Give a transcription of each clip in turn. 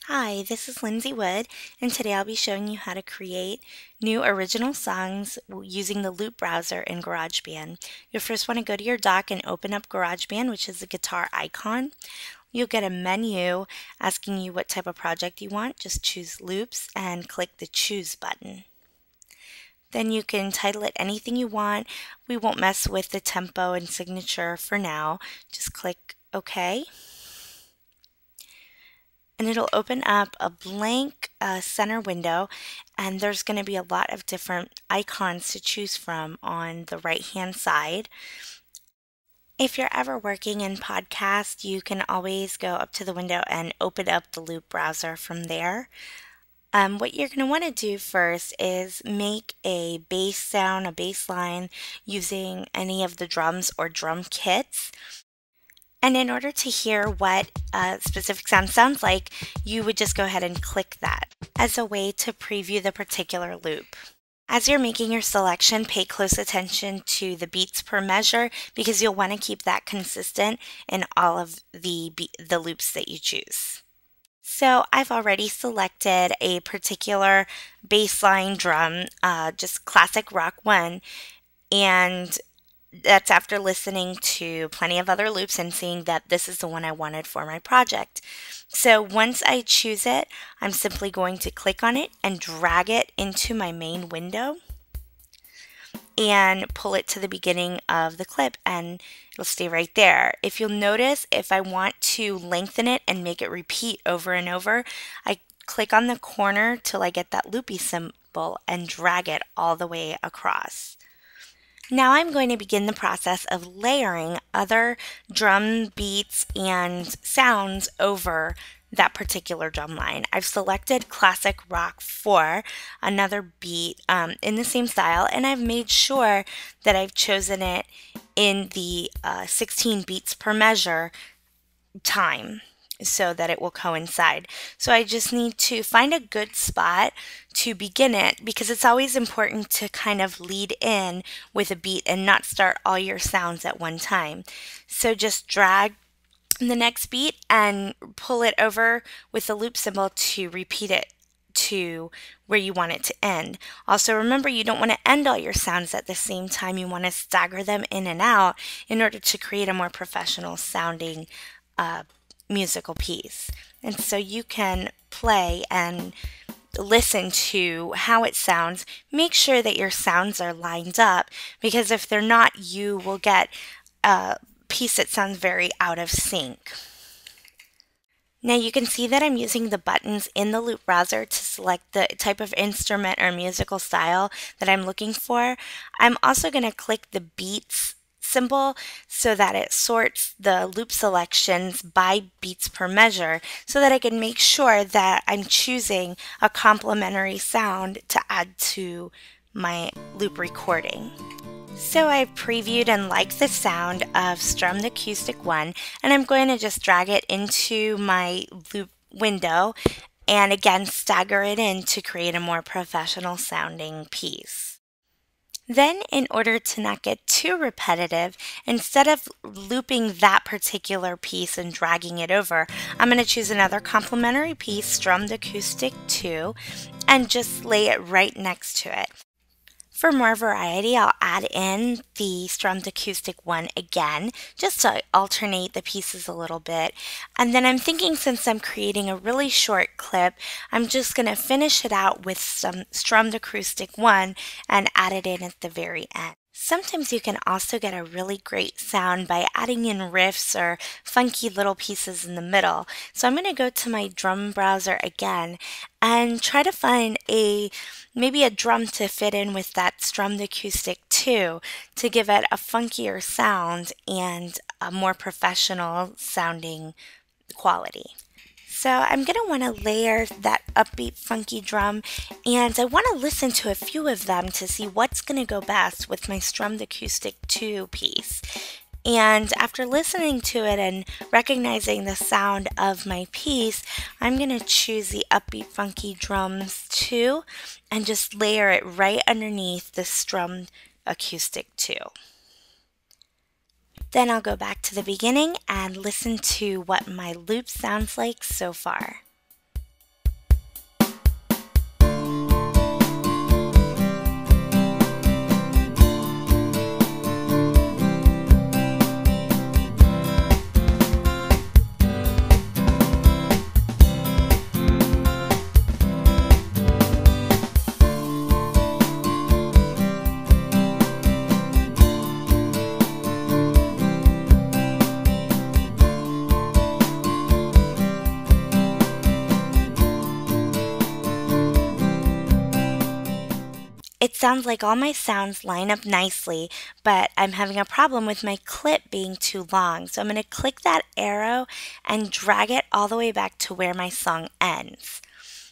Hi, this is Lindsay Wood, and today I'll be showing you how to create new original songs using the Loop browser in GarageBand. You'll first want to go to your dock and open up GarageBand, which is the guitar icon. You'll get a menu asking you what type of project you want. Just choose Loops and click the Choose button. Then you can title it anything you want. We won't mess with the tempo and signature for now. Just click OK. And it'll open up a blank center window, and there's going to be a lot of different icons to choose from on the right hand side. If you're ever working in podcast, you can always go up to the window and open up the Loop browser from there. What you're going to want to do first is make a bass sound, a bass line, using any of the drums or drum kits. And in order to hear what a specific sound sounds like, you would just go ahead and click that as a way to preview the particular loop. As you're making your selection, pay close attention to the beats per measure because you'll want to keep that consistent in all of the loops that you choose. So I've already selected a particular bassline drum, just classic rock one, and that's after listening to plenty of other loops and seeing that this is the one I wanted for my project. So once I choose it, I'm simply going to click on it and drag it into my main window and pull it to the beginning of the clip, and it'll stay right there. If you'll notice, if I want to lengthen it and make it repeat over and over, I click on the corner till I get that loopy symbol and drag it all the way across. Now I'm going to begin the process of layering other drum beats and sounds over that particular drum line. I've selected Classic Rock 4, another beat in the same style, and I've made sure that I've chosen it in the 16 beats per measure time, so that it will coincide. So I just need to find a good spot to begin it, because it's always important to kind of lead in with a beat and not start all your sounds at one time. So just drag the next beat and pull it over with the loop symbol to repeat it to where you want it to end. Also remember, you don't want to end all your sounds at the same time. You want to stagger them in and out in order to create a more professional sounding musical piece. And so you can play and listen to how it sounds. Make sure that your sounds are lined up, because if they're not, you will get a piece that sounds very out of sync. Now you can see that I'm using the buttons in the Loop browser to select the type of instrument or musical style that I'm looking for. I'm also going to click the beats symbol so that it sorts the loop selections by beats per measure, so that I can make sure that I'm choosing a complementary sound to add to my loop recording. So I've previewed and liked the sound of Strummed Acoustic 1, and I'm going to just drag it into my loop window and again stagger it in to create a more professional sounding piece. Then, in order to not get too repetitive, instead of looping that particular piece and dragging it over, I'm going to choose another complementary piece, Strummed Acoustic 2, and just lay it right next to it. For more variety, I'll add in the Strummed Acoustic 1 again, just to alternate the pieces a little bit. And then I'm thinking, since I'm creating a really short clip, I'm just going to finish it out with some Strummed Acoustic 1 and add it in at the very end. Sometimes you can also get a really great sound by adding in riffs or funky little pieces in the middle. So I'm going to go to my drum browser again and try to find maybe a drum to fit in with that Strummed Acoustic 2 to give it a funkier sound and a more professional sounding quality. So I'm going to want to layer that upbeat funky drum, and I want to listen to a few of them to see what's going to go best with my Strummed Acoustic 2 piece. And after listening to it and recognizing the sound of my piece, I'm going to choose the upbeat funky drums too and just layer it right underneath the Strummed Acoustic 2. Then I'll go back to the beginning and listen to what my loop sounds like so far. sounds like all my sounds line up nicely, but I'm having a problem with my clip being too long. So I'm going to click that arrow and drag it all the way back to where my song ends.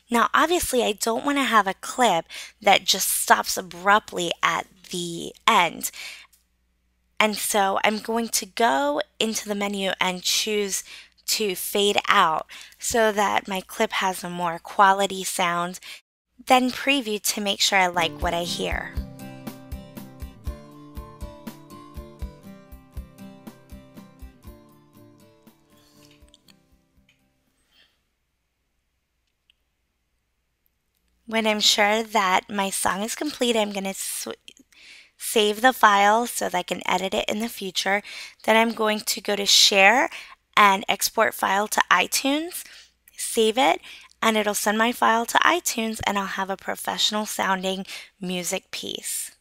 Now, obviously, I don't want to have a clip that just stops abruptly at the end. And so I'm going to go into the menu and choose to fade out so that my clip has a more quality sound, then preview to make sure I like what I hear. When I'm sure that my song is complete, I'm going to save the file so that I can edit it in the future. Then I'm going to go to Share and Export File to iTunes, save it, and it'll send my file to iTunes and I'll have a professional sounding music piece.